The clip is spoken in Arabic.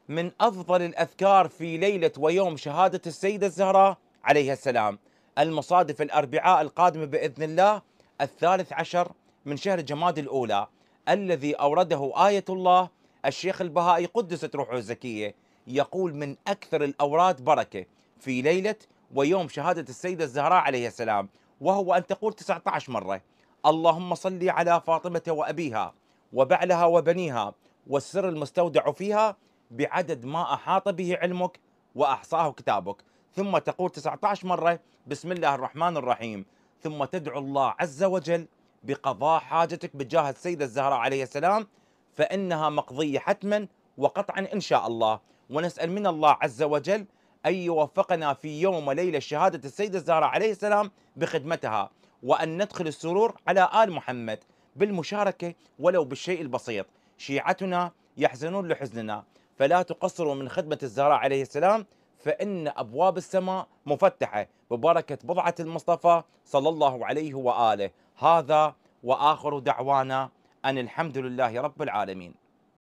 من أفضل الأذكار في ليلة ويوم شهادة السيدة الزهراء عليها السلام، المصادف الأربعاء القادمة بإذن الله 13 من شهر جماد الأولى، الذي أورده آية الله الشيخ البهائي قدست روحه الزكية، يقول من أكثر الأوراد بركة في ليلة ويوم شهادة السيدة الزهراء عليها السلام، وهو أن تقول 19 مرة: اللهم صل على فاطمة وأبيها وبعلها وبنيها والسر المستودع فيها بعدد ما أحاط به علمك وأحصاه كتابك. ثم تقول 19 مرة بسم الله الرحمن الرحيم، ثم تدعو الله عز وجل بقضاء حاجتك بجاه السيدة الزهراء عليه السلام، فإنها مقضية حتما وقطعا إن شاء الله. ونسأل من الله عز وجل أن يوفقنا في يوم وليلة شهادة السيدة الزهراء عليه السلام بخدمتها، وأن ندخل السرور على آل محمد بالمشاركة ولو بالشيء البسيط. شيعتنا يحزنون لحزننا، فلا تقصروا من خدمة الزهراء عليه السلام، فإن أبواب السماء مفتحة ببركة بضعة المصطفى صلى الله عليه وآله. هذا وآخر دعوانا أن الحمد لله رب العالمين.